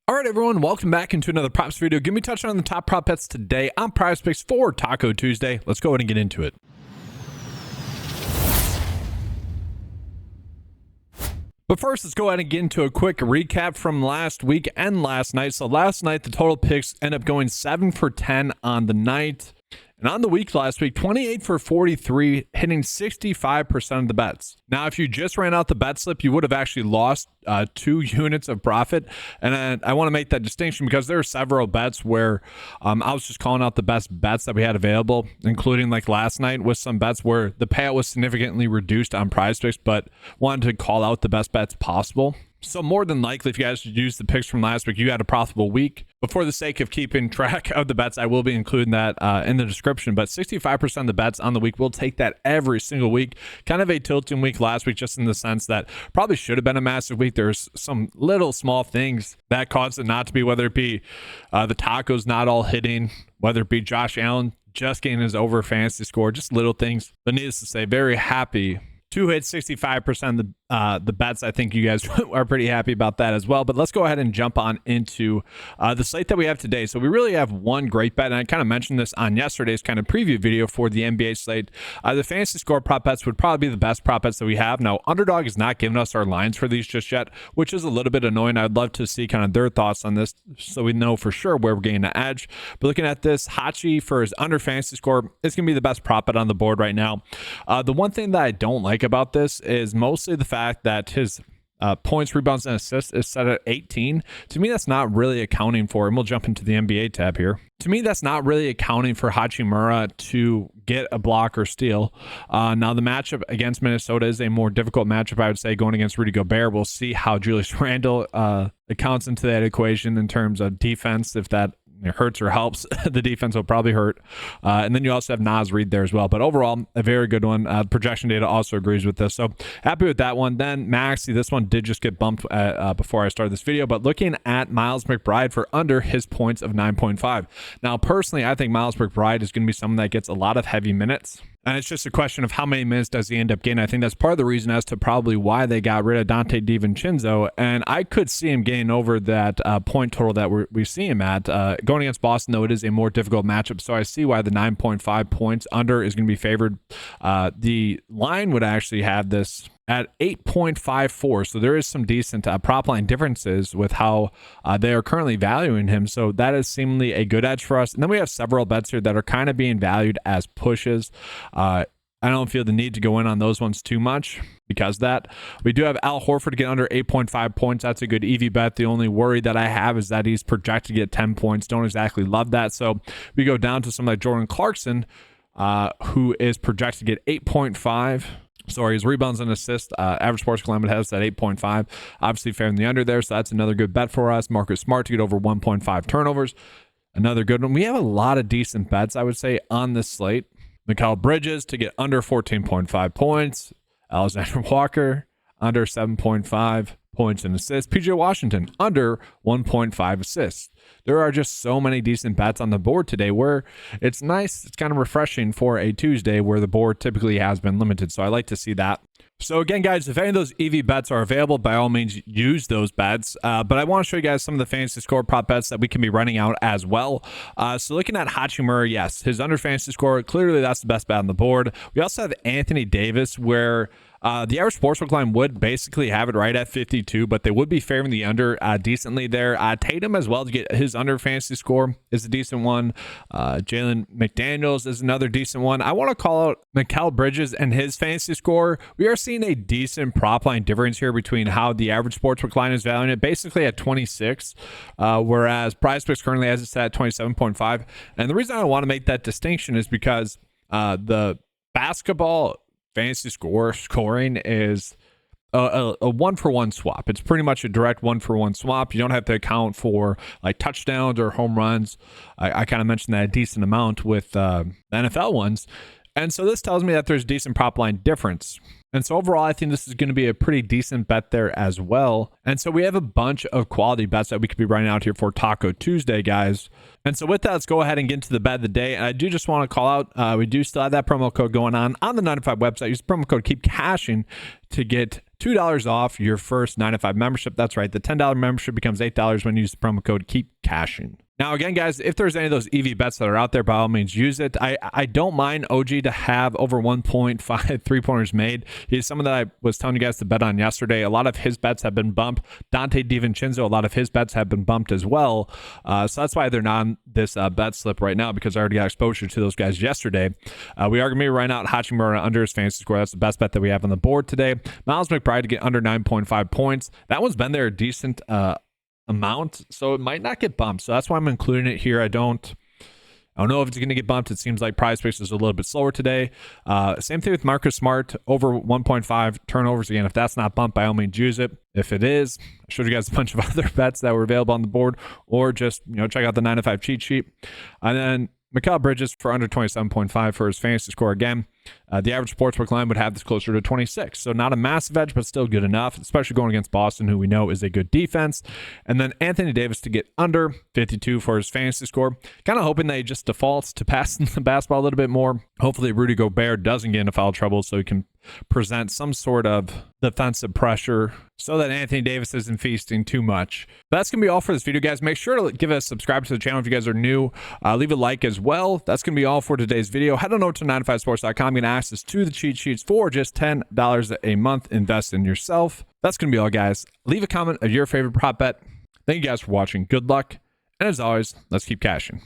All right, everyone, welcome back into another props video. Give me a touch on the top prop bets today on PrizePicks for Taco Tuesday. Let's go ahead and get into it. But first, let's go ahead and get into a quick recap from last week and last night. So last night, the total picks end up going 7 for 10 on the night. And on the week last week, 28 for 43, hitting 65% of the bets. Now, if you just ran out the bet slip, you would have actually lost 2 units of profit. And I want to make that distinction because there are several bets where I was just calling out the best bets that we had available, including like last night with some bets where the payout was significantly reduced on PrizePicks, but wanted to call out the best bets possible. So more than likely, if you guys used the picks from last week, you had a profitable week. But for the sake of keeping track of the bets, I will be including that in the description. But 65% of the bets on the week, we'll take that every single week. Kind of a tilting week last week, just in the sense that probably should have been a massive week. There's some little small things that caused it not to be, whether it be the tacos not all hitting, whether it be Josh Allen just getting his over fantasy score, just little things. But needless to say, very happy to hit 65% of the bets. I think you guys are pretty happy about that as well. But let's go ahead and jump on into the slate that we have today. So we really have one great bet, and I kind of mentioned this on yesterday's kind of preview video for the NBA slate. The fantasy score prop bets would probably be the best prop bets that we have. Now, Underdog is not giving us our lines for these just yet, which is a little bit annoying. I'd love to see kind of their thoughts on this so we know for sure where we're getting the edge. But looking at this, Hachi for his under fantasy score is going to be the best prop bet on the board right now. The one thing that I don't like about this is mostly the fact that his points, rebounds, and assists is set at 18. To me, that's not really accounting for, and we'll jump into the NBA tab here. To me, that's not really accounting for Hachimura to get a block or steal. Now, the matchup against Minnesota is a more difficult matchup, I would say, going against Rudy Gobert. We'll see how Julius Randle accounts into that equation in terms of defense, if that hurts or helps. The defense will probably hurt. And then you also have Naz Reid there as well. But overall, a very good one. Projection data also agrees with this. So happy with that one. Then Maxey, this one did just get bumped before I started this video. But looking at Miles McBride for under his points of 9.5. Now, personally, I think Miles McBride is going to be someone that gets a lot of heavy minutes. And it's just a question of how many minutes does he end up getting. I think that's part of the reason as to probably why they got rid of Dante DiVincenzo. And I could see him getting over that point total that we see him at. Going against Boston, though, it is a more difficult matchup. So I see why the 9.5 points under is going to be favored. The line would actually have this at 8.54. So there is some decent prop line differences with how they are currently valuing him. So that is seemingly a good edge for us. And then we have several bets here that are kind of being valued as pushes. I don't feel the need to go in on those ones too much because of that. We do have Al Horford to get under 8.5 points. That's a good EV bet. The only worry that I have is that he's projected to get 10 points. Don't exactly love that. So we go down to something like Jordan Clarkson, who is projected to get 8.5. Sorry, his rebounds and assists. Average Sports Climate has that 8.5. Obviously favoring the under there, so that's another good bet for us. Marcus Smart to get over 1.5 turnovers. Another good one. We have a lot of decent bets, I would say, on this slate. Mikal Bridges to get under 14.5 points. Alexander Walker under 7.5 points and assists. PJ Washington under 1.5 assists. There are just so many decent bets on the board today where it's nice. It's kind of refreshing for a Tuesday where the board typically has been limited. So I like to see that. So again, guys, if any of those EV bets are available, by all means, use those bets. But I want to show you guys some of the fantasy score prop bets that we can be running out as well. So looking at Hachimura, yes, his under fantasy score, clearly that's the best bet on the board. We also have Anthony Davis, where the average sportsbook line would basically have it right at 52, but they would be favoring the under decently there. Tatum as well to get his under fantasy score is a decent one. Jalen McDaniels is another decent one. I want to call out Mikal Bridges and his fantasy score. We are seeing a decent prop line difference here between how the average sportsbook line is valuing it, basically at 26, whereas PrizePicks currently has it set at 27.5. And the reason I want to make that distinction is because the basketball fantasy scoring is a one-for-one swap. It's pretty much a direct one-for-one swap. You don't have to account for like touchdowns or home runs. I kind of mentioned that a decent amount with the NFL ones. And so this tells me that there's decent prop line difference. And so overall, I think this is going to be a pretty decent bet there as well. And so we have a bunch of quality bets that we could be running out here for Taco Tuesday, guys. And so with that, let's go ahead and get into the bet of the day. And I do just want to call out, we do still have that promo code going on the 9to5 website. Use promo code Keep Cashing to get $2 off your first 9 to 5 membership. That's right. The $10 membership becomes $8 when you use the promo code Keep Cashing. Now, again, guys, if there's any of those EV bets that are out there, by all means, use it. I don't mind OG to have over 1.5 three-pointers made. He's someone that I was telling you guys to bet on yesterday. A lot of his bets have been bumped. Dante DiVincenzo, a lot of his bets have been bumped as well. So that's why they're not on this bet slip right now, because I already got exposure to those guys yesterday. We are going to be right out Hachimura under his fantasy score. That's the best bet that we have on the board today. Miles McBride to get under 9.5 points. That one's been there a decent amount, so it might not get bumped. So that's why I'm including it here. I don't know if it's going to get bumped. It seems like PrizePicks is a little bit slower today. Same thing with Marcus Smart, over 1.5 turnovers. Again, if that's not bumped, by all means use it. If it is, I showed you guys a bunch of other bets that were available on the board, or just check out the 9 to 5 cheat sheet. And then Mikal Bridges for under 27.5 for his fantasy score. Again, the average sportsbook line would have this closer to 26. So not a massive edge, but still good enough, especially going against Boston, who we know is a good defense. And then Anthony Davis to get under 52 for his fantasy score. Kind of hoping that he just defaults to passing the basketball a little bit more. Hopefully Rudy Gobert doesn't get into foul trouble so he can present some sort of defensive pressure so that Anthony Davis isn't feasting too much. But that's going to be all for this video, guys. Make sure to give us a subscribe to the channel if you guys are new. Leave a like as well. That's going to be all for today's video. Head on over to 9to5sports.com. Get access to the cheat sheets for just $10 a month. Invest in yourself. That's going to be all, guys. Leave a comment of your favorite prop bet. Thank you guys for watching. Good luck. And as always, let's keep cashing.